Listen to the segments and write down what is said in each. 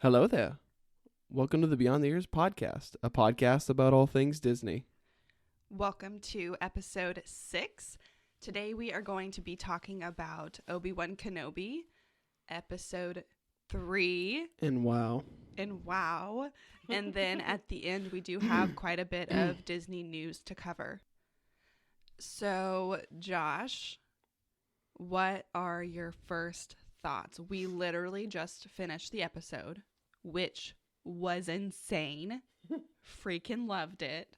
Hello there. Welcome to the Beyond the Years podcast, a podcast about all things Disney. Welcome to episode 6. Today we are going to be talking about Obi-Wan Kenobi, episode 3. And wow. And then at the end we do have quite a bit of Disney news to cover. So, Josh, what are your first thoughts? We literally just finished the episode, which was insane. Freaking loved it.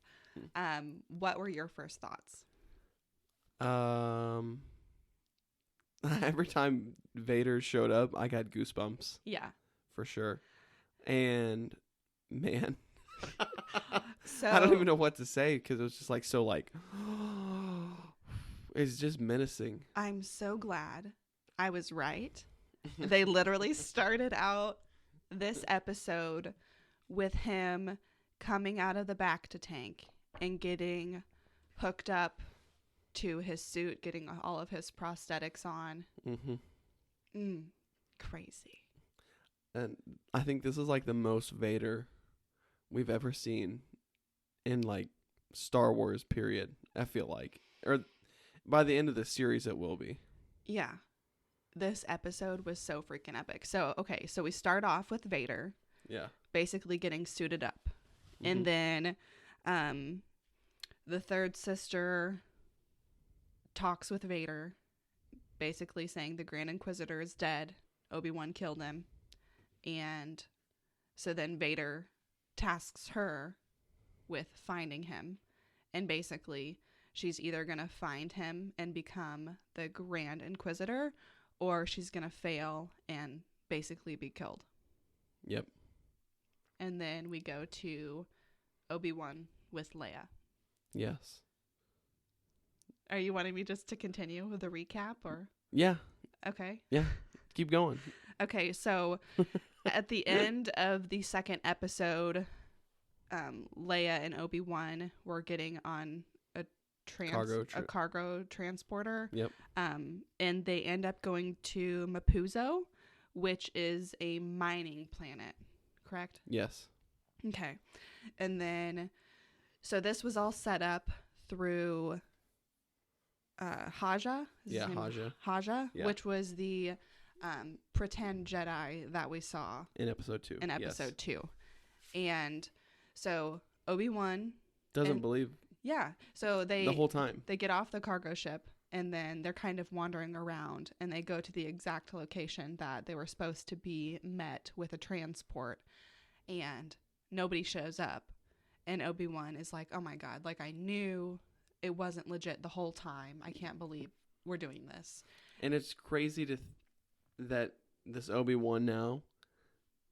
What were your first thoughts? Every time Vader showed up, I got goosebumps. Yeah. For sure. And man, So I don't even know what to say because it was just it's just menacing. I'm so glad I was right. They literally started out this episode with him coming out of the Bacta tank and getting hooked up to his suit, getting all of his prosthetics on. Crazy. And I think this is like the most Vader we've ever seen in like Star Wars period, I feel like. Or by the end of the series it will be. Yeah. This episode was so freaking epic. So we start off with Vader. Yeah. Basically getting suited up. And then the third sister talks with Vader, basically saying the Grand Inquisitor is dead. Obi-Wan killed him. And so then Vader tasks her with finding him. And basically, she's either going to find him and become the Grand Inquisitor, or she's going to fail and basically be killed. Yep. And then we go to Obi-Wan with Leia. Yes. Are you wanting me just to continue with the recap or? Yeah. Okay. Yeah. Keep going. Okay, so at the end of the second episode, Leia and Obi-Wan were getting on a cargo transporter. Yep. And they end up going to Mapuzo, which is a mining planet, correct? Yes. Okay. And then, so this was all set up through Haja. Haja, Yeah. which was the pretend Jedi that we saw in episode 2. And so Obi-Wan doesn't believe. Yeah. So the whole time they get off the cargo ship and then they're kind of wandering around and they go to the exact location that they were supposed to be met with a transport, and nobody shows up. And Obi-Wan is like, oh my God, like I knew it wasn't legit the whole time. I can't believe we're doing this. And it's crazy that this Obi-Wan now,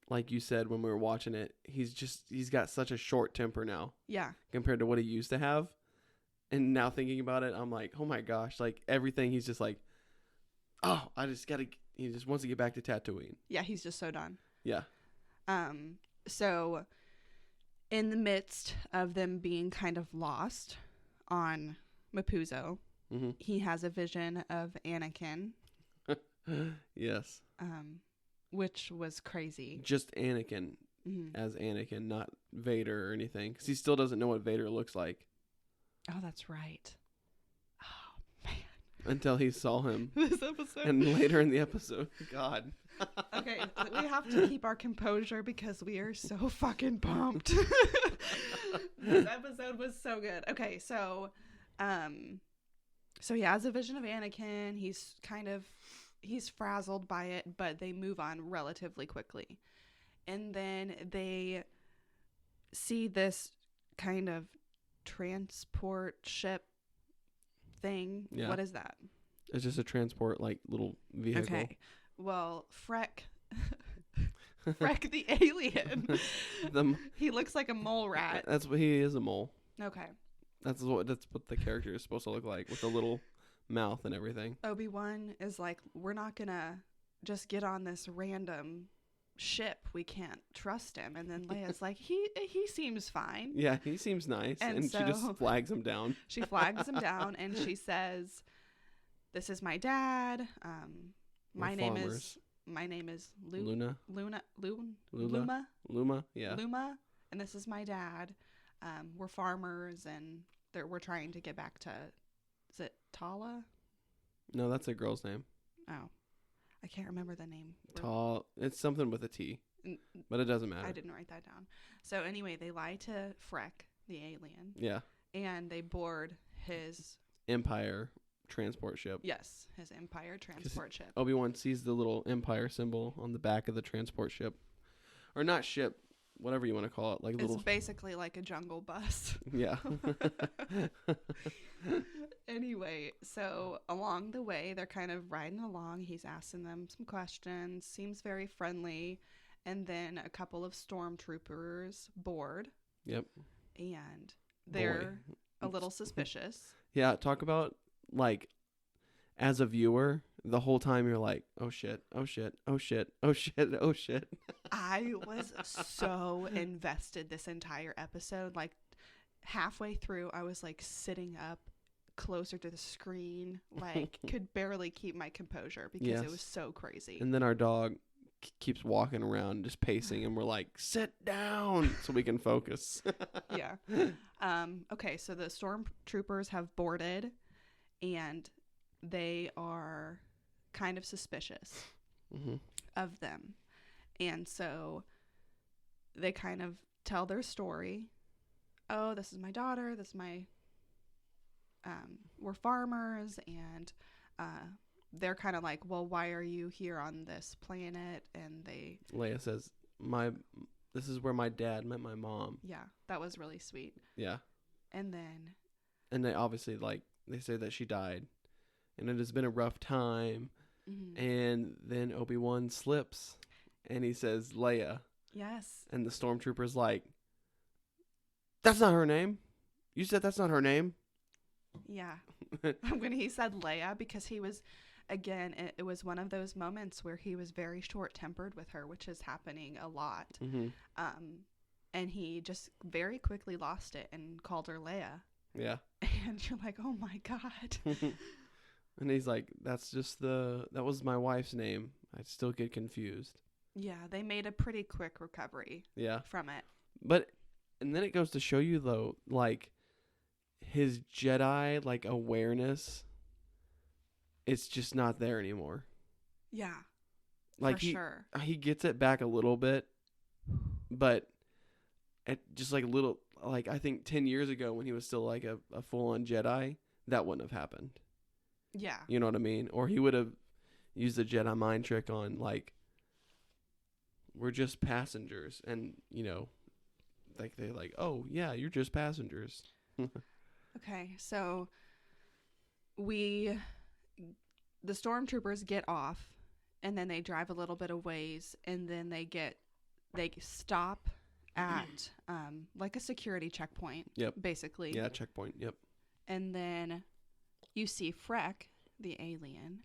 like you said when we were watching it, he's got such a short temper now. Yeah. Compared to what he used to have. And now thinking about it, I'm like, oh my gosh, like everything he's just like, oh, he just wants to get back to Tatooine. Yeah, he's just so done. Yeah. So in the midst of them being kind of lost on Mapuzo, he has a vision of Anakin. Yes. Which was crazy. Just Anakin as Anakin, not Vader or anything. Because he still doesn't know what Vader looks like. Oh, that's right. Oh, man. Until he saw him. This episode. And later in the episode. God. Okay, we have to keep our composure because we are so fucking pumped. This episode was so good. Okay, so he has a vision of Anakin. He's frazzled by it, but they move on relatively quickly. And then they see this kind of transport ship thing. Yeah. What is that? It's just a transport, like, little vehicle. Okay. Well, Freck the alien. He looks like a mole rat. That's what he is, a mole. Okay. That's what the character is supposed to look like, with a little mouth and everything. Obi-Wan is like, we're not gonna just get on this random ship. We can't trust him. And then Leia's like, he seems fine. Yeah, he seems nice. And so she just flags him down. She flags him down and she says, this is my dad. My name is my name is Luna. Luma, Yeah. Luma, and this is my dad. We're farmers, and we're trying to get back to, is it Tala? No, that's a girl's name. Oh, I can't remember the name. It's something with a T, but it doesn't matter. I didn't write that down. So anyway, they lie to Freck, the alien. Yeah. And they board his Empire transport ship. Yes, his Empire transport ship. Obi-Wan sees the little Empire symbol on the back of the transport ship. Or not ship, whatever you want to call it. Like it's basically like a jungle bus. Yeah. Anyway, so along the way, they're kind of riding along. He's asking them some questions, seems very friendly. And then a couple of stormtroopers board. Yep. And they're a little suspicious. Yeah, talk about, like, as a viewer, the whole time you're like, oh shit, oh shit, oh shit, oh shit, oh shit. I was so invested this entire episode. Like, halfway through, I was like sitting up closer to the screen, like could barely keep my composure because it was so crazy. And then our dog keeps walking around just pacing, and we're like, sit down so we can focus. Yeah. Okay, so the stormtroopers have boarded, and they are kind of suspicious of them. And so they kind of tell their story. Oh, this is my daughter, this is my we're farmers, and they're kind of like, well, why are you here on this planet? And Leia says, this is where my dad met my mom. Yeah, that was really sweet. Yeah. And they obviously, like, they say that she died, and it has been a rough time. And then Obi-Wan slips, and he says, Leia. Yes. And the stormtrooper's like, that's not her name. You said that's not her name. Yeah. When he said Leia, because he was, again, it was one of those moments where he was very short-tempered with her, which is happening a lot. And he just very quickly lost it and called her Leia. Yeah. And you're like, oh my God. And he's like, that was my wife's name. I still get confused. Yeah, they made a pretty quick recovery from it. And then it goes to show you, though, like, his Jedi, like, awareness, it's just not there anymore. Yeah, like, sure. He gets it back a little bit, but just, like, little, like, I think 10 years ago when he was still, like, a full-on Jedi, that wouldn't have happened. Yeah. You know what I mean? Or he would have used the Jedi mind trick on, like, we're just passengers. And, you know, like, they're like, oh, yeah, you're just passengers. Okay, so the stormtroopers get off, and then they drive a little bit of ways, and then they stop at, like a security checkpoint. Yep. Basically. Yeah, checkpoint, yep. And then you see Freck, the alien,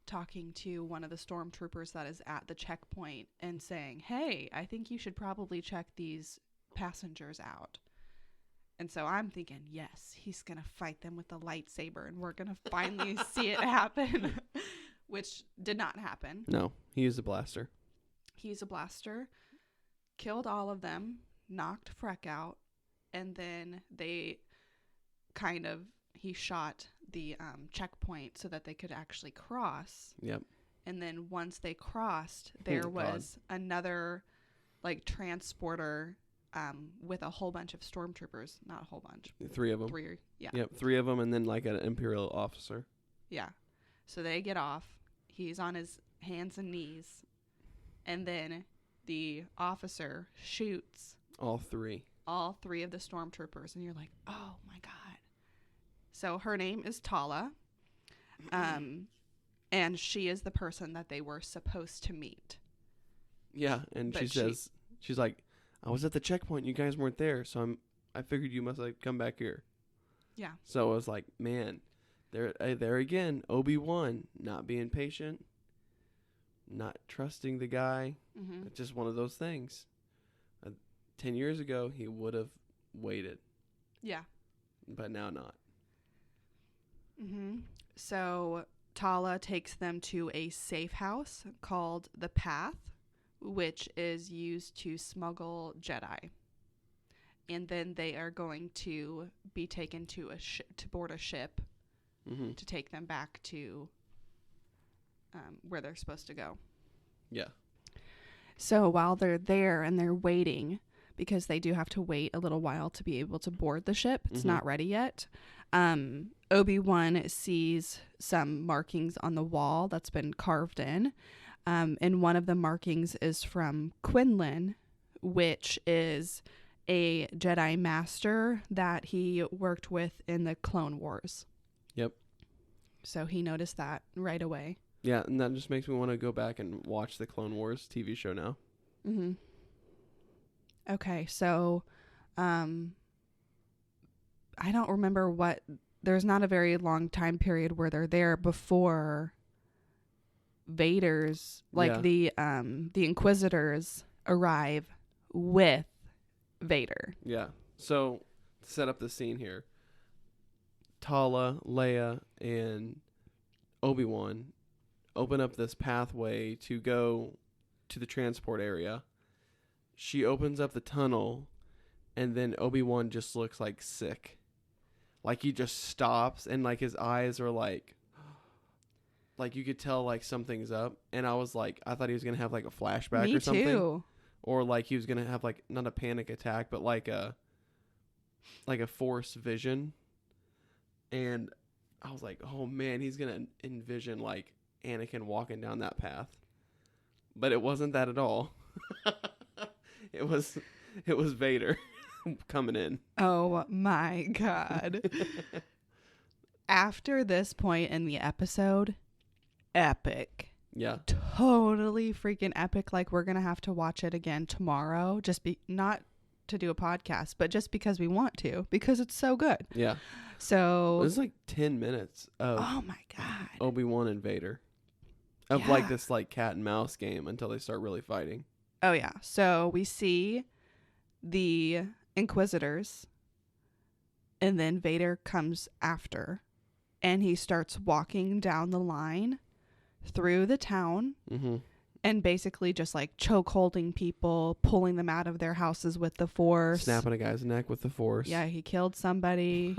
talking to one of the stormtroopers that is at the checkpoint and saying, hey, I think you should probably check these passengers out. And so I'm thinking, yes, he's going to fight them with the lightsaber, and we're going to finally see it happen, which did not happen. No, he used a blaster. He used a blaster, killed all of them, knocked Freck out, and then he shot the checkpoint so that they could actually cross. Yep. And then once they crossed, there was another, like, transporter with a whole bunch of stormtroopers. Not a whole bunch. 3 of them. 3, yeah. Yep, 3 of them, and then, like, an Imperial officer. Yeah. So they get off. He's on his hands and knees. And then the officer shoots all 3 of the stormtroopers. And you're like, oh, my God. So her name is Tala. And she is the person that they were supposed to meet. Yeah, and she's like, I was at the checkpoint. You guys weren't there, so I figured you must have come back here. Yeah. So I was like, man, there again, Obi-Wan, not being patient, not trusting the guy. It's just one of those things. 10 years ago, he would have waited. Yeah. But now not. So Tala takes them to a safe house called the Path, which is used to smuggle Jedi. And then they are going to be taken to to board a ship to take them back to where they're supposed to go. Yeah. So while they're there and they're waiting, because they do have to wait a little while to be able to board the ship, it's not ready yet. Obi-Wan sees some markings on the wall that's been carved in. And one of the markings is from Quinlan, which is a Jedi master that he worked with in the Clone Wars. Yep. So he noticed that right away. Yeah, and that just makes me want to go back and watch the Clone Wars TV show now. Mm-hmm. Okay, so I don't remember what... There's not a very long time period where they're there before Vader's... Like, the Inquisitors arrive with Vader. Yeah. So, to set up the scene here, Tala, Leia, and Obi-Wan open up this pathway to go to the transport area. She opens up the tunnel, and then Obi-Wan just looks like sick. Like he just stops, and like his eyes are like you could tell like something's up. And I was like, I thought he was gonna have like a flashback or something. Me too. Or like he was gonna have like not a panic attack, but like a force vision. And I was like, oh man, he's gonna envision like Anakin walking down that path. But it wasn't that at all. It was Vader coming in. Oh my God. After this point in the episode, epic. Yeah. Totally freaking epic. Like, we're going to have to watch it again tomorrow. Not to do a podcast, but just because we want to, because it's so good. Yeah. So. It was like 10 minutes of. Oh my God. Obi-Wan and Vader. Of like this like cat and mouse game until they start really fighting. Oh yeah. So we see the Inquisitors, and then Vader comes after, and he starts walking down the line through the town, and basically just like choke holding people, pulling them out of their houses with the Force, snapping a guy's neck with the Force. Yeah, he killed somebody.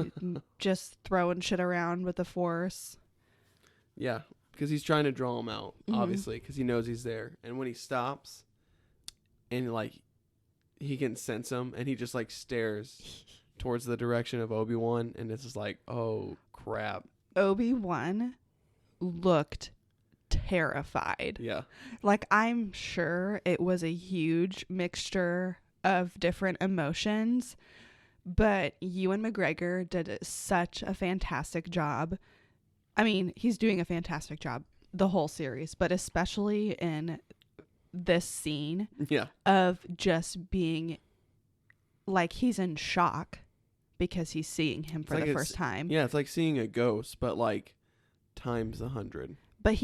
Just throwing shit around with the Force. Yeah, because he's trying to draw him out, obviously, because he knows he's there. And when he stops, and like he can sense him, and he just like stares towards the direction of Obi-Wan, and it's just like, oh crap. Obi-Wan looked terrified. Yeah. Like, I'm sure it was a huge mixture of different emotions, but Ewan McGregor did such a fantastic job. I mean, he's doing a fantastic job the whole series, but especially in this scene of just being like he's in shock because he's seeing him for the first time. Yeah, it's like seeing a ghost, but like times 100. But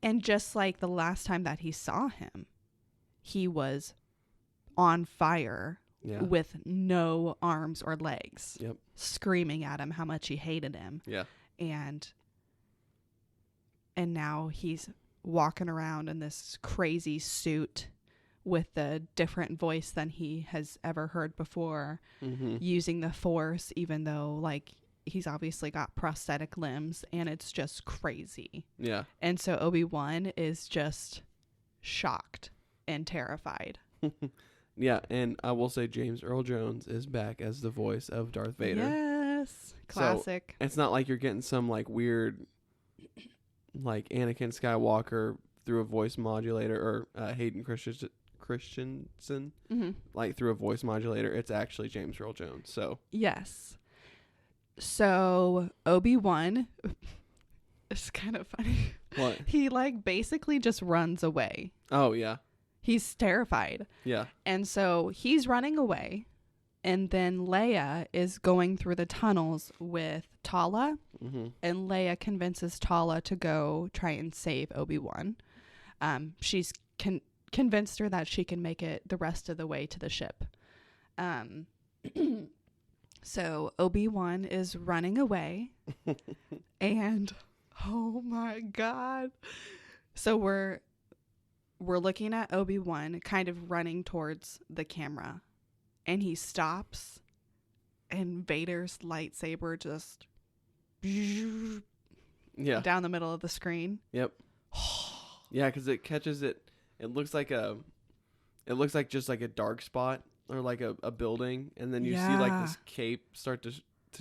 and just like the last time that he saw him, he was on fire with no arms or legs, screaming at him how much he hated him. Yeah. And now he's walking around in this crazy suit with a different voice than he has ever heard before, using the Force, even though like he's obviously got prosthetic limbs, and it's just crazy. Yeah. And so Obi-Wan is just shocked and terrified. Yeah, and I will say James Earl Jones is back as the voice of Darth Vader. Yes. Classic. So it's not like you're getting some like weird like Anakin Skywalker through a voice modulator, or Hayden Christensen like through a voice modulator. It's actually James Earl Jones. So yes. So Obi-Wan, it's kind of funny. What? He like basically just runs away. Oh yeah. He's terrified. Yeah. And so he's running away, and then Leia is going through the tunnels with Tala, and Leia convinces Tala to go try and save Obi-Wan. She's convinced her that she can make it the rest of the way to the ship. So Obi-Wan is running away, and Oh my god. So we're looking at Obi-Wan kind of running towards the camera, and he stops, and Vader's lightsaber just Yeah. down the middle of the screen. Yep. Yeah, because it catches it. It looks like just like a dark spot or like a building, and then you see like this cape start to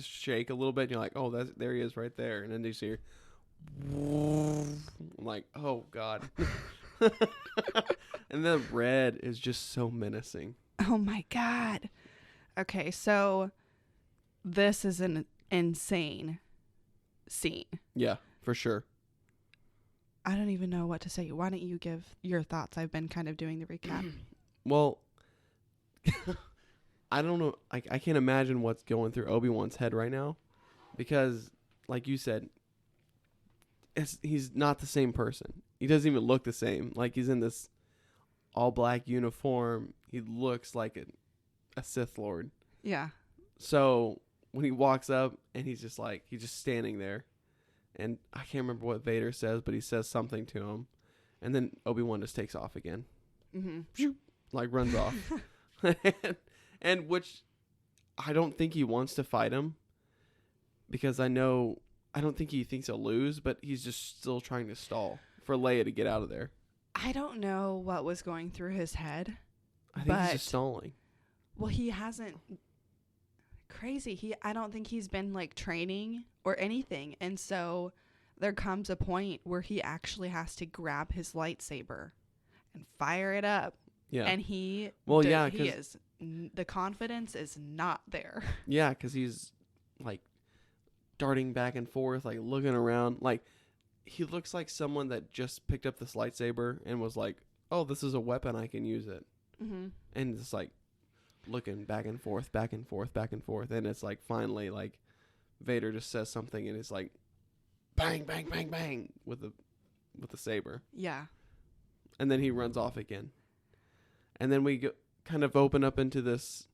shake a little bit. And you're like, oh, there he is right there, and then you see, I'm like, oh god. And the red is just so menacing. Oh my god. Okay, so this is an insane scene. Yeah, for sure. I don't even know what to say. Why don't you give your thoughts? I've been kind of doing the recap. Well, I don't know. I can't imagine what's going through Obi-Wan's head right now, because, like you said, he's not the same person. He doesn't even look the same. Like, he's in this all-black uniform. He looks like a Sith Lord. Yeah. So when he walks up and he's just standing there, and I can't remember what Vader says, but he says something to him, and then Obi-Wan just takes off again. Mm-hmm. Like, runs off. and which I don't think he wants to fight him, because I don't think he thinks he'll lose, but he's just still trying to stall for Leia to get out of there. I don't know what was going through his head. I think he's just stalling. Well, he hasn't. Crazy. I don't think he's been like training or anything. And so there comes a point where he actually has to grab his lightsaber and fire it up. Yeah. And he is, the confidence is not there. Yeah, because he's like darting back and forth, like looking around. Like, he looks like someone that just picked up this lightsaber and was like, oh, this is a weapon, I can use it. Mm-hmm. And it's like looking back and forth, back and forth, back and forth. And it's like finally, like, Vader just says something and it's like bang, bang, bang, bang with the saber. Yeah. And then he runs off again. And then we kind of open up into this,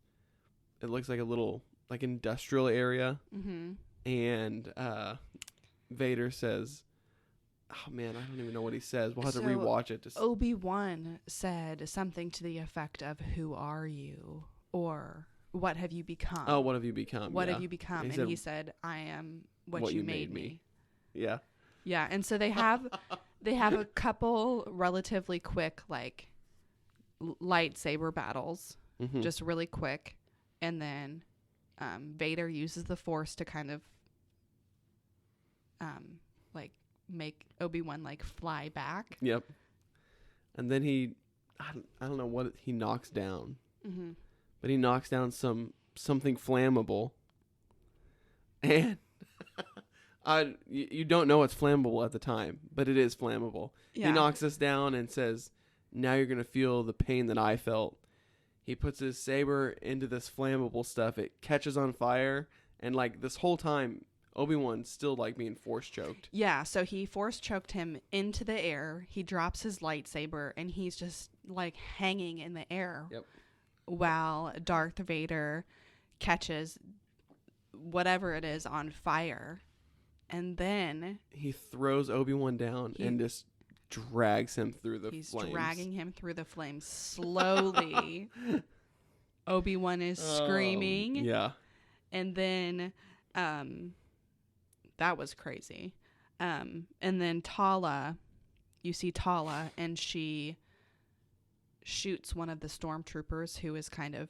it looks like a little like industrial area. Mm-hmm. And Vader says, oh man, I don't even know what he says. We'll have to rewatch it. Obi-Wan said something to the effect of, who are you? Or what have you become? Oh, what have you become? What have you become? And he said, I am what you made me. Yeah. Yeah. And so they have a couple relatively quick, like, lightsaber battles, just really quick. And then Vader uses the Force to kind of like make Obi-Wan like fly back. Yep. And then I don't know what he knocks down. Mm-hmm. But he knocks down something flammable. And you don't know it's flammable at the time, but it is flammable. Yeah. He knocks us down and says, now you're going to feel the pain that I felt. He puts his saber into this flammable stuff. It catches on fire. And like this whole time, Obi-Wan's still like being force choked. Yeah, so he force choked him into the air. He drops his lightsaber and he's just like hanging in the air. Yep. While Darth Vader catches whatever it is on fire. And then he throws Obi-Wan down and just drags him through the flames. He's dragging him through the flames slowly. Obi-Wan is screaming. Yeah. And then that was crazy. And then Tala, you see Tala, and she shoots one of the stormtroopers who is kind of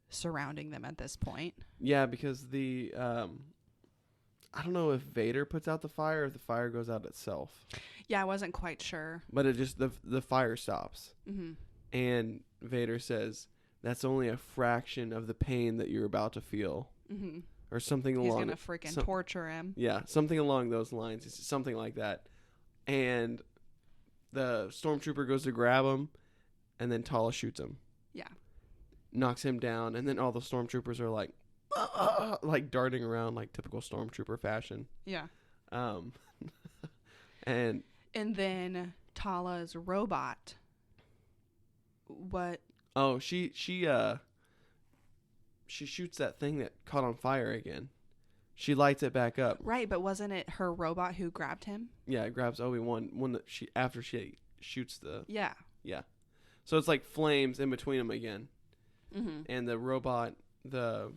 surrounding them at this point. Yeah, because the I don't know if Vader puts out the fire or if the fire goes out itself. Yeah, I wasn't quite sure. But it just the fire stops. Mm-hmm. And Vader says, that's only a fraction of the pain that you're about to feel. Mm-hmm. Or something along. He's going to freaking torture him. Yeah, something along those lines. It's something like that. And the stormtrooper goes to grab him, and then Tala shoots him. Yeah. Knocks him down, and then all the stormtroopers are like darting around like typical stormtrooper fashion. Yeah. And then Tala's robot. What? Oh, she shoots that thing that caught on fire again. She lights it back up. Right, but wasn't it her robot who grabbed him? Yeah, it grabs Obi-Wan after she shoots the... Yeah. Yeah. So it's like flames in between them again. Mm-hmm. And the robot, the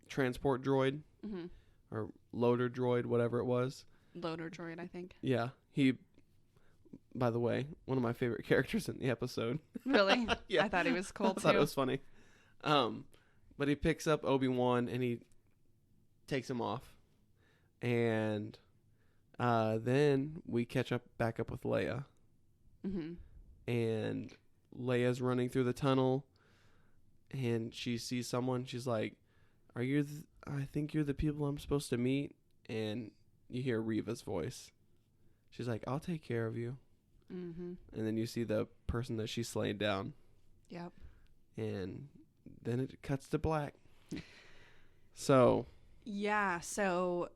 transport droid, Mm-hmm. or loader droid, whatever it was. Loader droid, I think. Yeah. He, by the way, one of my favorite characters in the episode. Really? Yeah. I thought he was cool, I too. thought it was funny. But he picks up Obi-Wan and he takes him off. And then we catch back up with Leia. Mm-hmm. And Leia's running through the tunnel. And she sees someone. She's like, I think you're the people I'm supposed to meet. And you hear Reva's voice. She's like, I'll take care of you. Mm-hmm. And then you see the person that she slayed down. Yep. And then it cuts to black. So. Yeah, so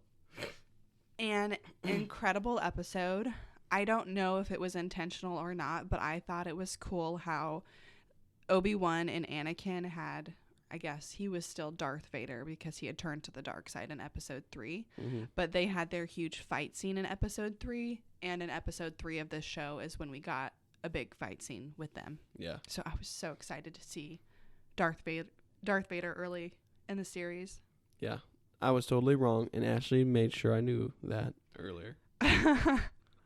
an incredible episode. I don't know if it was intentional or not, but I thought it was cool how Obi-Wan and Anakin had, I guess he was still Darth Vader because he had turned to the dark side in episode 3. Mm-hmm. But they had their huge fight scene in episode 3. And in episode 3 of this show is when we got a big fight scene with them. Yeah. So I was so excited to see Darth Vader early in the series. Yeah. I was totally wrong, and Ashley made sure I knew that earlier.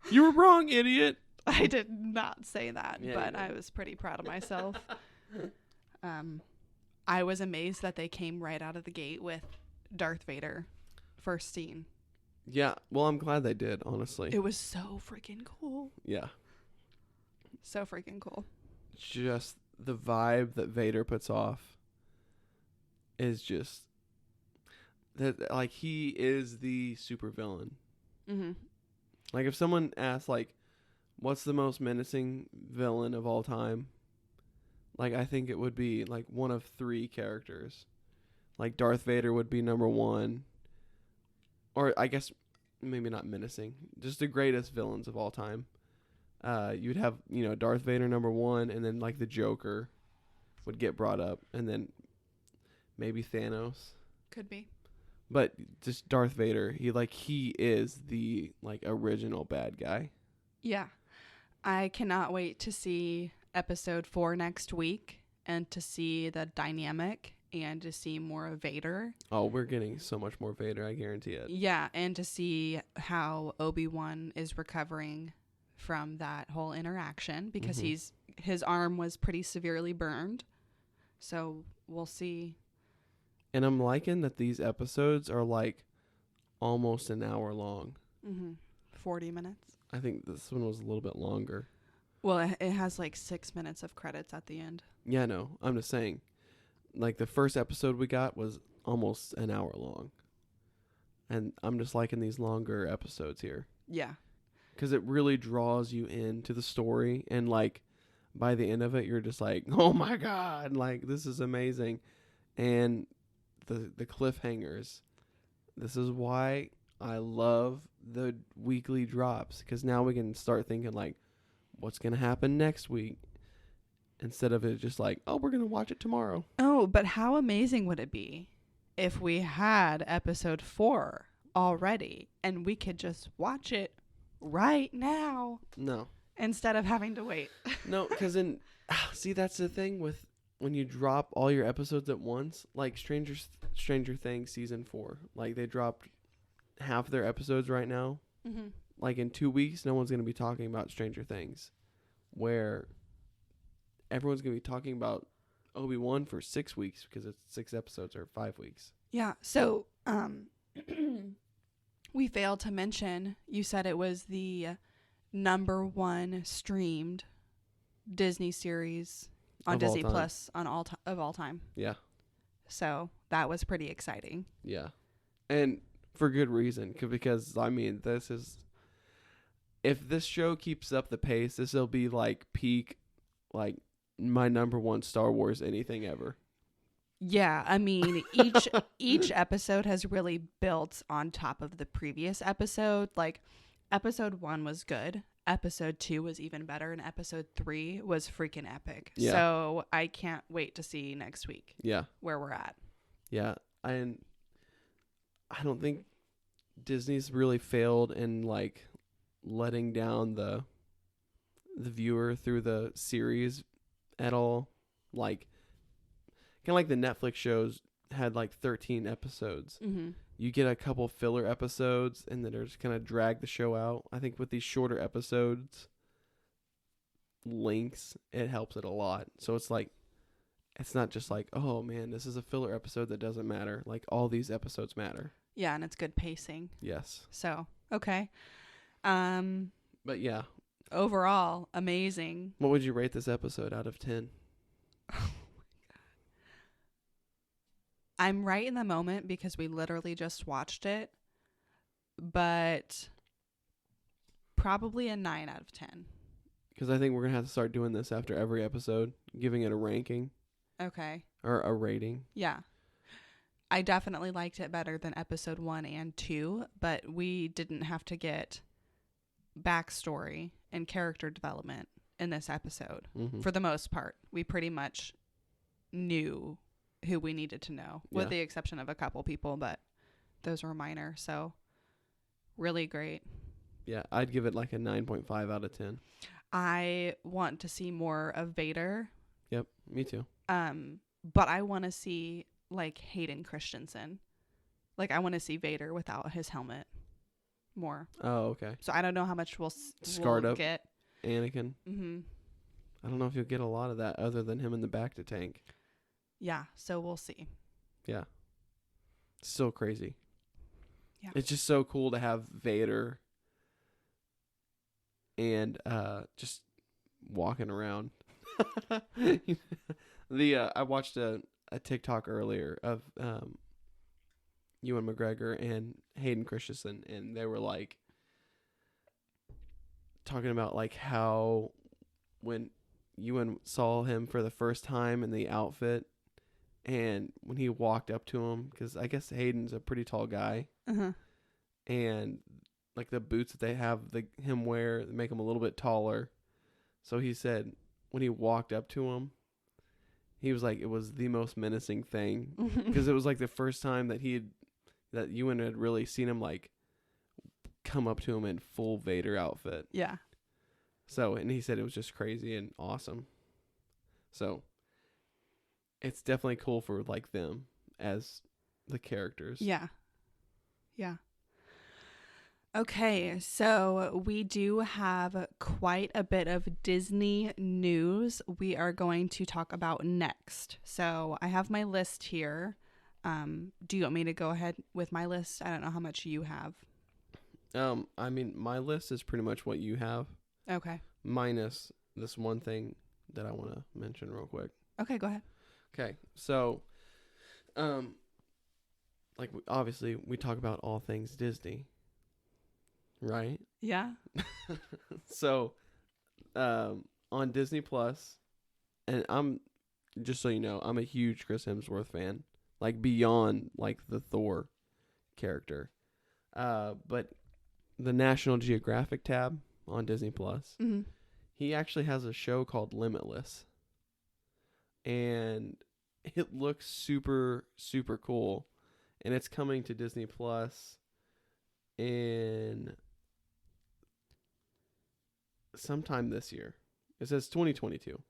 You were wrong, idiot. I did not say that, Yeah, but I was pretty proud of myself. I was amazed that they came right out of the gate with Darth Vader first scene. Yeah, well, I'm glad they did, honestly. It was so freaking cool. Yeah. So freaking cool. Just the vibe that Vader puts off is just that, like, he is the supervillain. Mm-hmm. Like, if someone asks, like, what's the most menacing villain of all time? Like, I think it would be, like, one of 3 characters. Like, Darth Vader would be number 1. Or, I guess, maybe not menacing. Just the greatest villains of all time. You'd have, Darth Vader number 1, and then, like, the Joker would get brought up. And then maybe Thanos. Could be. But just Darth Vader, he is the, like, original bad guy. Yeah. I cannot wait to see episode 4 next week and to see the dynamic and to see more of Vader. Oh, we're getting so much more Vader, I guarantee it. Yeah, and to see how Obi-Wan is recovering from that whole interaction because his arm was pretty severely burned. So we'll see. And I'm liking that these episodes are, like, almost an hour long. 40 minutes. I think this one was a little bit longer. Well, it has like 6 minutes of credits at the end. Yeah, no, I'm just saying. Like, the first episode we got was almost an hour long. And I'm just liking these longer episodes here. Yeah. Because it really draws you into the story. And, like, by the end of it, you're just like, oh, my God. Like, this is amazing. And the cliffhangers. This is why I love the weekly drops. Because now we can start thinking, like, what's going to happen next week? Instead of it just like, oh, we're going to watch it tomorrow. Oh, but how amazing would it be if we had episode 4 already and we could just watch it right now? No. Instead of having to wait. No, because see, that's the thing with when you drop all your episodes at once, like Stranger Things season 4. Like, they dropped half their episodes right now. Mm-hmm. Like, in 2 weeks, no one's going to be talking about Stranger Things. Where everyone's going to be talking about Obi-Wan for 6 weeks because it's 6 episodes or 5 weeks. Yeah. So, we failed to mention, you said it was the number 1 streamed Disney series on Of all Disney time. Plus of all time. Yeah. So that was pretty exciting. Yeah. And for good reason. Because, I mean, if this show keeps up the pace, this will be like peak, like, my number 1 Star Wars anything ever. Yeah, I mean, each episode has really built on top of the previous episode. Like, episode 1 was good. Episode 2 was even better. And episode 3 was freaking epic. Yeah. So I can't wait to see next week. Yeah. Where we're at. Yeah. And I don't think Disney's really failed in like letting down the viewer through the series at all. Like kind of like the Netflix shows had like 13 episodes. Mm-hmm. You get a couple filler episodes and then they're just kind of drag the show out. I think with these shorter episodes links, it helps it a lot. So it's like it's not just like, oh man, this is a filler episode that doesn't matter. Like all these episodes matter. Yeah, and it's good pacing. Yes. So, okay. But yeah. Overall, amazing. What would you rate this episode out of 10? Oh my God. I'm right in the moment because we literally just watched it, but probably a 9 out of 10. Because I think we're going to have to start doing this after every episode, giving it a ranking. Okay. Or a rating. Yeah. I definitely liked it better than episode 1 and 2, but we didn't have to get backstory and character development in this episode. Mm-hmm. For the most part, we pretty much knew who we needed to know, with the exception of a couple people, but those were minor. So really great. Yeah, I'd give it like a 9.5 out of 10. I want to see more of Vader. Yep, me too. But I want to see like Hayden Christensen. Like I want to see Vader without his helmet more. Oh, okay. So I don't know how much we'll Scarred up get. Anakin. Mm-hmm. I don't know if you'll get a lot of that other than him in the back to tank. Yeah, so we'll see. Yeah. So crazy. Yeah. It's just so cool to have Vader and just walking around. I watched a TikTok earlier of Ewan McGregor and Hayden Christensen, and they were like talking about like how when Ewan saw him for the first time in the outfit, and when he walked up to him, because I guess Hayden's a pretty tall guy, and like the boots that they have him wear make him a little bit taller. So he said when he walked up to him, he was like, it was the most menacing thing, because it was like the first time that Ewan had really seen him like come up to him in full Vader outfit. Yeah. So, and he said it was just crazy and awesome. So it's definitely cool for like them as the characters. Yeah. Yeah. Okay, so we do have quite a bit of Disney news we are going to talk about next. So I have my list here. Do you want me to go ahead with my list? I don't know how much you have. I mean, my list is pretty much what you have. Okay. Minus this one thing that I want to mention real quick. Okay, go ahead. Okay, so, like obviously we talk about all things Disney, right? Yeah. So, on Disney Plus, and I'm just so you know, I'm a huge Chris Hemsworth fan, like beyond like the Thor character. But the National Geographic tab on Disney Plus, he actually has a show called Limitless, and it looks super, super cool, and it's coming to Disney Plus in sometime this year. It says 2022.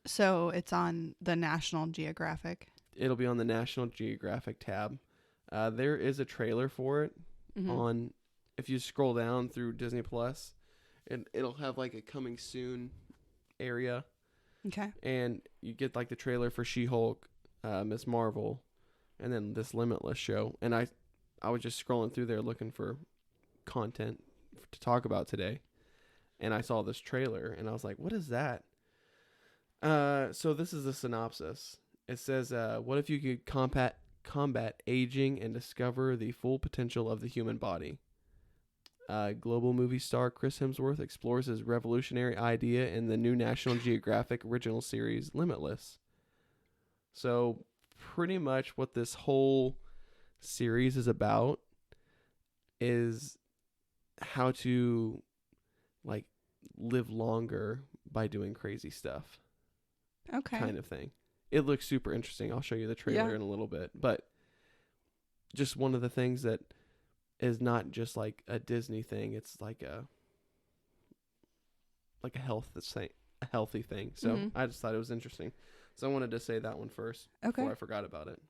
So it's on the National Geographic. It'll be on the National Geographic tab. There is a trailer for it on. If you scroll down through Disney Plus, it'll have like a coming soon area. Okay. And you get like the trailer for She-Hulk, Miss Marvel, and then this Limitless show. And I was just scrolling through there looking for content to talk about today. And I saw this trailer and I was like, what is that? So this is the synopsis. It says, what if you could combat aging and discover the full potential of the human body? Global movie star Chris Hemsworth explores his revolutionary idea in the new National Geographic original series, Limitless. So pretty much what this whole series is about is how to like live longer by doing crazy stuff. Okay. Kind of thing. It looks super interesting. I'll show you the trailer in a little bit. But just one of the things that is not just like a Disney thing. It's like a healthy thing. So I just thought it was interesting. So I wanted to say that one first before I forgot about it.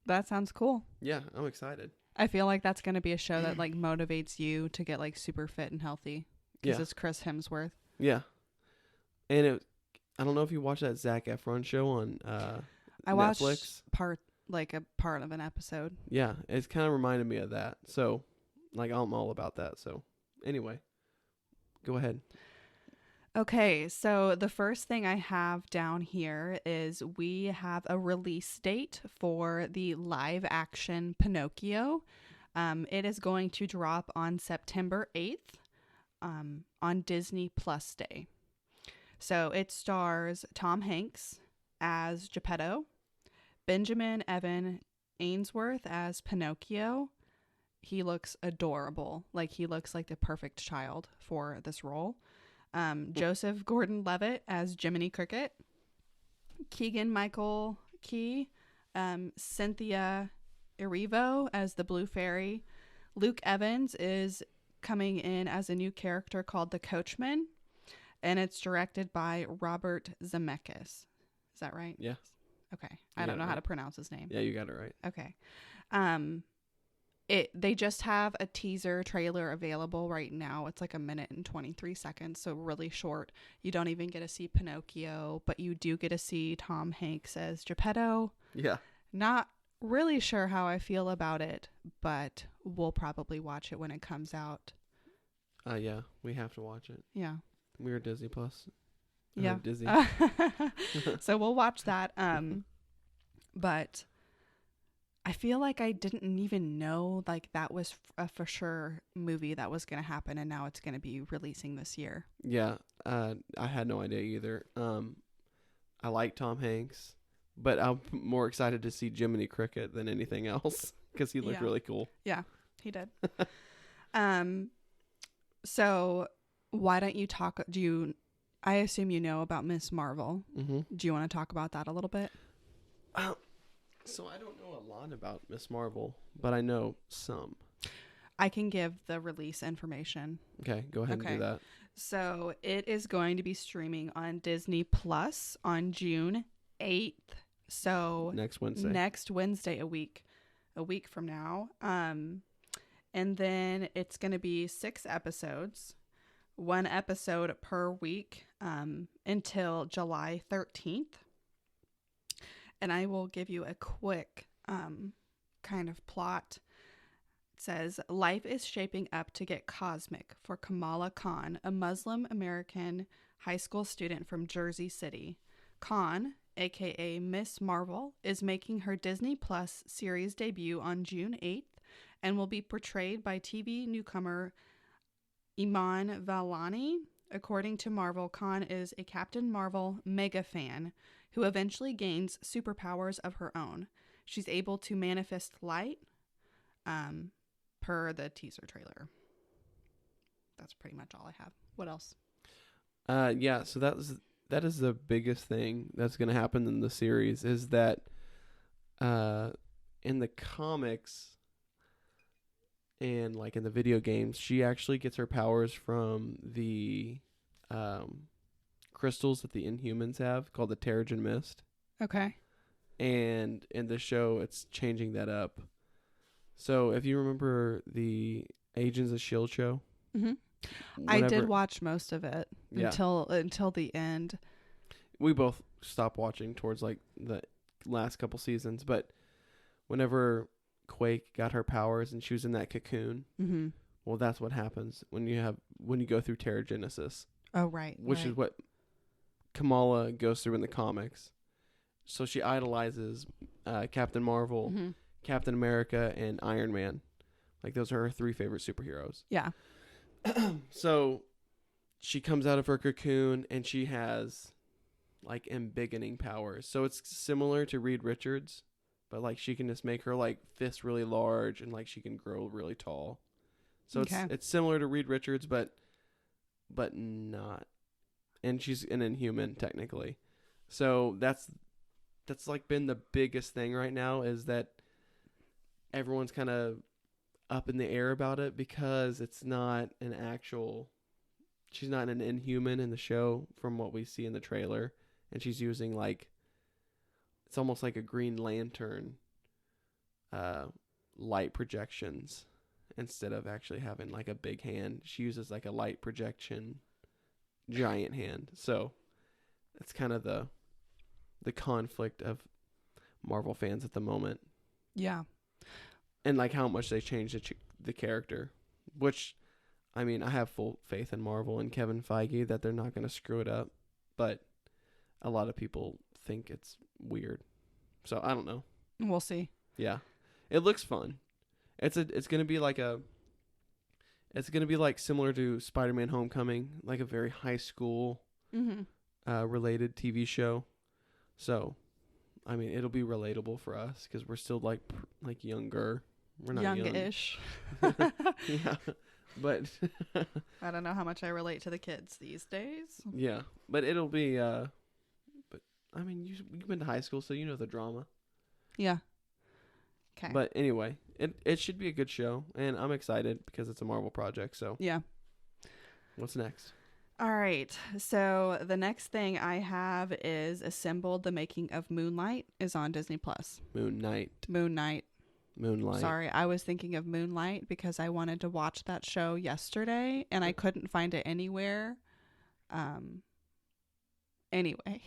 That sounds cool. Yeah, I'm excited. I feel like that's going to be a show that like motivates you to get like super fit and healthy because it's Chris Hemsworth. Yeah. And I don't know if you watched that Zac Efron show on I Netflix. watched a part of an episode. Yeah, it's kind of reminded me of that. So, like, I'm all about that. So, anyway, go ahead. Okay, so the first thing I have down here is we have a release date for the live action Pinocchio. It is going to drop on September 8th on Disney Plus Day. So it stars Tom Hanks as Geppetto, Benjamin Evan Ainsworth as Pinocchio. He looks adorable. Like, he looks like the perfect child for this role. Joseph Gordon-Levitt as Jiminy Cricket, Keegan-Michael Key, Cynthia Erivo as the Blue Fairy. Luke Evans is coming in as a new character called the Coachman, and it's directed by Robert Zemeckis. Is that right? Yeah. Okay. I don't know how to pronounce his name. Yeah, you got it right. Okay. They just have a teaser trailer available right now. It's like 1 minute and 23 seconds, so really short. You don't even get to see Pinocchio, but you do get to see Tom Hanks as Geppetto. Yeah. Not really sure how I feel about it, but we'll probably watch it when it comes out. Yeah, we have to watch it. Yeah. We're Disney Plus. Yeah. Disney. So we'll watch that. But I feel like I didn't even know like that was a for sure movie that was going to happen, and now it's going to be releasing this year. Yeah, I had no idea either. I like Tom Hanks, but I'm more excited to see Jiminy Cricket than anything else because he looked really cool. Yeah, he did. So why don't you talk? I assume you know about Miss Marvel. Mm-hmm. Do you want to talk about that a little bit? So I don't know a lot about Miss Marvel, but I know some. I can give the release information. Okay, go ahead and do that. So it is going to be streaming on Disney Plus on June 8th. So next Wednesday, a week from now. And then it's going to be 6 episodes, 1 episode per week, until July 13th. And I will give you a quick kind of plot. It says, life is shaping up to get cosmic for Kamala Khan, a Muslim American high school student from Jersey City. Khan, aka Miss Marvel, is making her Disney Plus series debut on June 8th and will be portrayed by TV newcomer Iman Vellani. According to Marvel, Khan is a Captain Marvel mega fan who eventually gains superpowers of her own. She's able to manifest light, per the teaser trailer. That's pretty much all I have. What else? Yeah, so that is the biggest thing that's going to happen in the series is that in the comics and like in the video games, she actually gets her powers from the crystals that the Inhumans have called the Terrigen Mist. Okay. And in the show, it's changing that up. So if you remember the Agents of S.H.I.E.L.D. show. Mm-hmm. I did watch most of it until the end. We both stopped watching towards like the last couple seasons, but whenever Quake got her powers and she was in that cocoon, well, that's what happens when you go through Terrigenesis. Oh, right. Which is what Kamala goes through in the comics. So she idolizes Captain Marvel, Captain America, and Iron Man. Like, those are her 3 favorite superheroes. Yeah. So she comes out of her cocoon and she has like embiggening powers. So it's similar to Reed Richards, but like she can just make her like fist really large and like she can grow really tall. So it's similar to Reed Richards, but not. And she's an Inhuman technically. So that's like been the biggest thing right now is that everyone's kind of up in the air about it because it's not an actual. She's not an Inhuman in the show from what we see in the trailer, and she's using like it's almost like a Green Lantern light projections instead of actually having like a big hand. She uses like a light projection giant hand. So it's kind of the conflict of Marvel fans at the moment. Yeah. And like how much they changed the character, which I mean, I have full faith in Marvel and Kevin Feige that they're not going to screw it up, but a lot of people think it's weird. So I don't know. We'll see. Yeah. It looks fun. It's going to be like similar to Spider-Man Homecoming, like a very high school related TV show. So, I mean, it'll be relatable for us cuz we're still like younger. We're not young-ish. Yeah. But I don't know how much I relate to the kids these days. Yeah, but it'll be but I mean, you've been to high school, so you know the drama. Yeah. Okay. But anyway, it should be a good show, and I'm excited because it's a Marvel project. So yeah. What's next? All right. So the next thing I have is Assembled: The Making of Moonlight is on Disney Plus. Moonlight. Sorry, I was thinking of Moonlight because I wanted to watch that show yesterday and I couldn't find it anywhere. Anyway,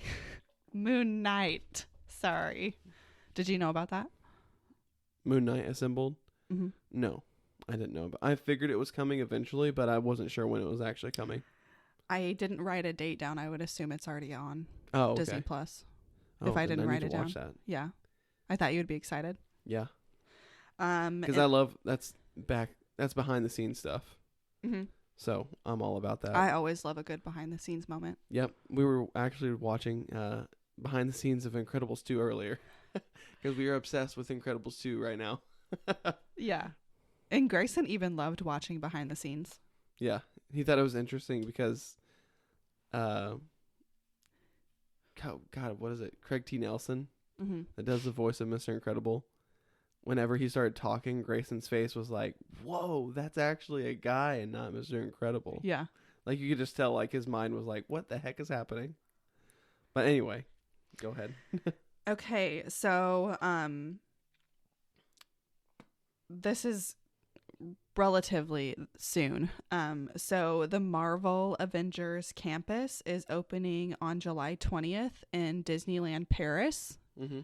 Moon Knight. Sorry. Did you know about that? Moon Knight Assembled? Mm-hmm. No, I didn't know. I figured it was coming eventually, but I wasn't sure when it was actually coming. I didn't write a date down. I would assume it's already on Disney Plus. If I didn't write it down. Watch that. Yeah. I thought you would be excited. Yeah. Because I love that's behind the scenes stuff. Mm-hmm. So I'm all about that. I always love a good behind the scenes moment. Yep. We were actually watching behind the scenes of Incredibles 2 earlier because we are obsessed with Incredibles 2 right now. Yeah. And Grayson even loved watching behind the scenes. Yeah. He thought it was interesting because God, what is it? Craig T. Nelson that does the voice of Mr. Incredible. Whenever he started talking, Grayson's face was like, whoa, that's actually a guy and not Mr. Incredible. Yeah. Like, you could just tell, like, his mind was like, what the heck is happening? But anyway, go ahead. Okay, so, this is relatively soon. So the Marvel Avengers campus is opening on July 20th in Disneyland Paris. Mm-hmm.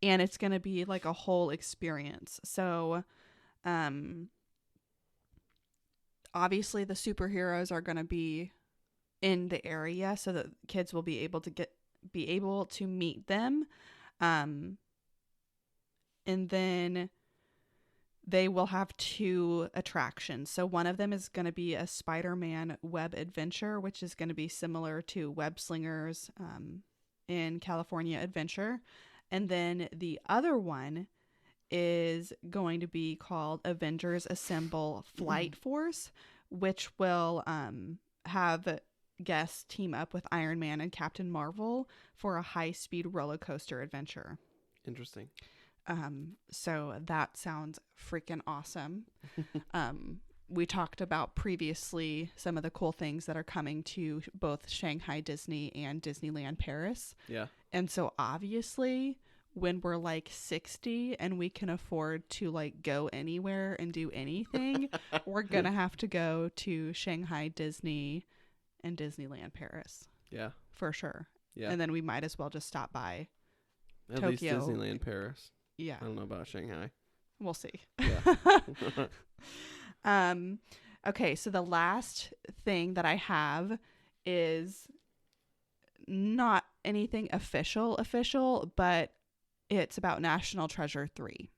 And it's going to be like a whole experience. So, obviously the superheroes are going to be in the area so that kids will be able to meet them. And then they will have 2 attractions. So one of them is going to be a Spider-Man web adventure, which is going to be similar to Web Slingers in California Adventure. And then the other one is going to be called Avengers Assemble Flight Force, which will have guests team up with Iron Man and Captain Marvel for a high-speed roller coaster adventure. Interesting. So that sounds freaking awesome. We talked about previously some of the cool things that are coming to both Shanghai Disney and Disneyland Paris. Yeah. And so obviously when we're like 60 and we can afford to like go anywhere and do anything, we're going to have to go to Shanghai Disney and Disneyland Paris. Yeah. For sure. Yeah. And then we might as well just stop by At Tokyo. least Disneyland Paris. Yeah. I don't know about Shanghai. We'll see. Yeah. Okay, so the last thing that I have is not anything official, but it's about National Treasure 3.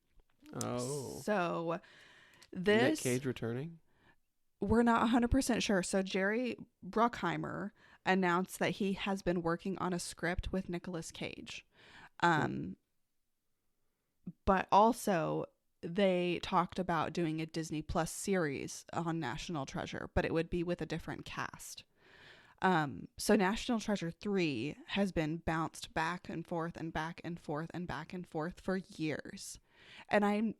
Oh. So this Nick Cage returning? We're not 100% sure. So Jerry Bruckheimer announced that he has been working on a script with Nicolas Cage. But also they talked about doing a Disney Plus series on National Treasure, but it would be with a different cast. So National Treasure 3 has been bounced back and forth and back and forth and back and forth for years. And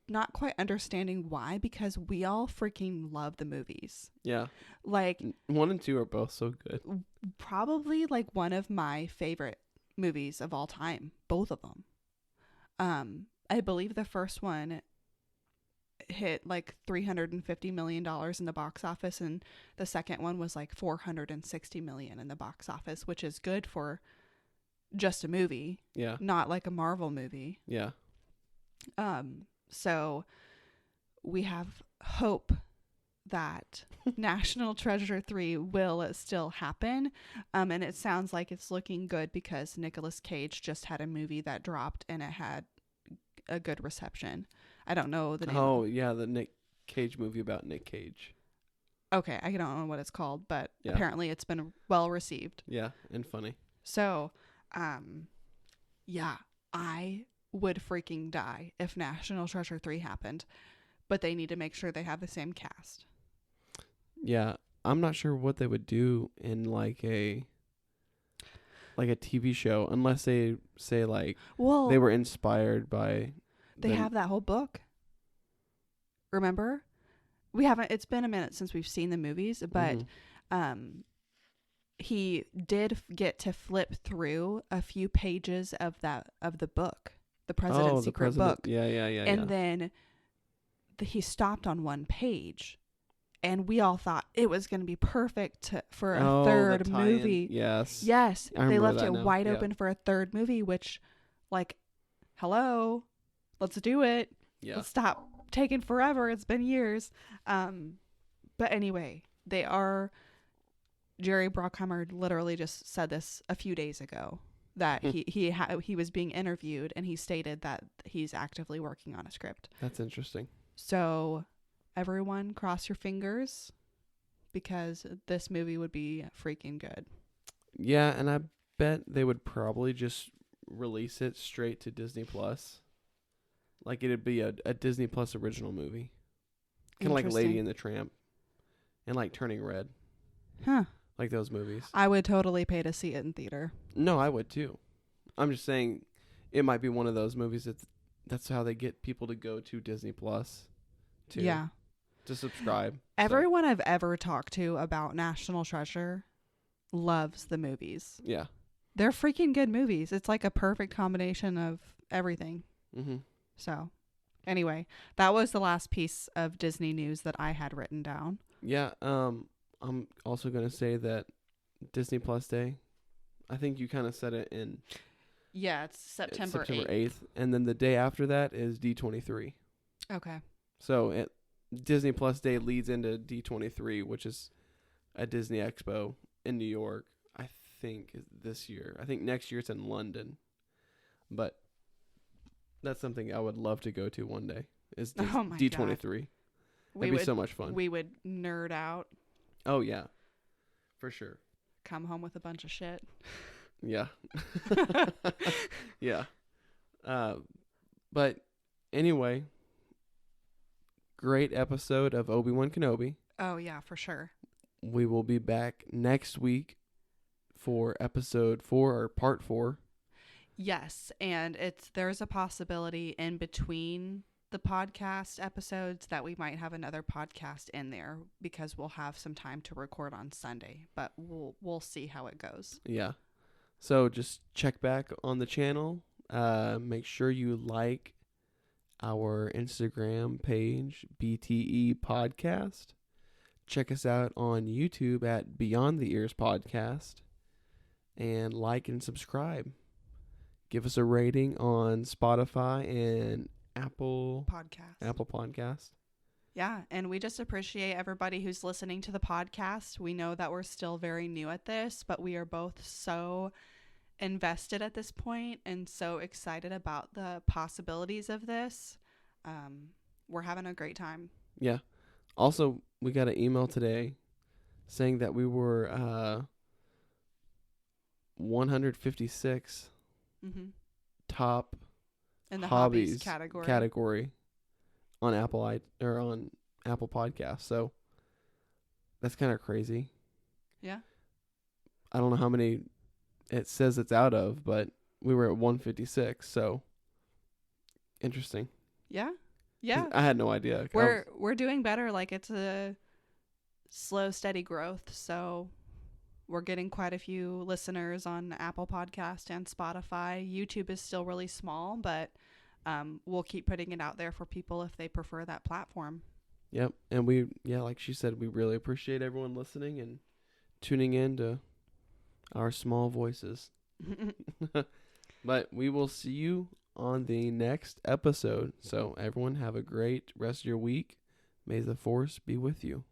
not quite understanding why, because we all freaking love the movies. Yeah. Like 1 and 2 are both so good. probably like one of my favorite movies of all time, both of them. I believe the first one hit like $350 million in the box office, and the second one was like $460 million in the box office, which is good for just a movie. Yeah. Not like a Marvel movie. Yeah. So we have hope that National Treasure 3 will still happen. And it sounds like it's looking good because Nicolas Cage just had a movie that dropped and it had a good reception. I don't know the name. Oh, yeah, the Nick Cage movie about Nick Cage. Okay, I don't know what it's called, but Yeah. apparently it's been well received. Yeah, and funny. So, yeah, I would freaking die if National Treasure 3 happened, but they need to make sure they have the same cast. Yeah, I'm not sure what they would do in like a TV show unless they say like they were inspired by. They have that whole book. Remember? It's been a minute since we've seen the movies, but he did get to flip through a few pages of the book, the President's Secret book. Yeah. And then he stopped on one page, and we all thought it was going to be perfect for a third movie. Yes. They left it wide open for a third movie, which, like, hello, let's do it. Yeah. Let's stop taking forever. It's been years. But anyway, Jerry Bruckheimer literally just said this a few days ago, that he was being interviewed, and he stated that he's actively working on a script. That's interesting. So everyone cross your fingers, because this movie would be freaking good. Yeah, and I bet they would probably just release it straight to Disney Plus. Like it'd be a Disney Plus original movie. Kind of like Lady and the Tramp and like Turning Red. Huh. Like those movies. I would totally pay to see it in theater. No, I would too. I'm just saying it might be one of those movies that's how they get people to go to Disney Plus to subscribe. Everyone I've ever talked to about National Treasure loves the movies. Yeah. They're freaking good movies. It's like a perfect combination of everything. Mm-hmm. So, anyway, that was the last piece of Disney news that I had written down. Yeah, I'm also going to say that Disney Plus Day, I think you kind of said it in... Yeah, it's September 8th. And then the day after that is D23. Okay. So Disney Plus Day leads into D23, which is a Disney Expo in New York, I think, this year. I think next year it's in London. But that's something I would love to go to one day, is D23. God. That'd be so much fun. We would nerd out. Oh, yeah. For sure. Come home with a bunch of shit. Yeah. Yeah. But anyway, great episode of Obi-Wan Kenobi. Oh, yeah, for sure. We will be back next week for episode 4 or part 4. Yes, and there's a possibility in between the podcast episodes that we might have another podcast in there, because we'll have some time to record on Sunday, but we'll see how it goes. Yeah. So just check back on the channel. Make sure you like our Instagram page, BTE Podcast. Check us out on YouTube at Beyond the Ears Podcast. And like and subscribe. Give us a rating on Spotify and Apple Podcast. Yeah, and we just appreciate everybody who's listening to the podcast. We know that we're still very new at this, but we are both so invested at this point and so excited about the possibilities of this. We're having a great time. Yeah. Also, we got an email today saying that we were 156 top in the hobbies category on Apple Podcasts. So that's kind of crazy. Yeah. I don't know how many it says it's out of, but we were at 156. So interesting. Yeah. Yeah. I had no idea. We're doing better. Like, it's a slow, steady growth. So we're getting quite a few listeners on Apple Podcast and Spotify. YouTube is still really small, but we'll keep putting it out there for people if they prefer that platform. Yep. And like she said, we really appreciate everyone listening and tuning in to our small voices. But we will see you on the next episode. So everyone have a great rest of your week. May the Force be with you.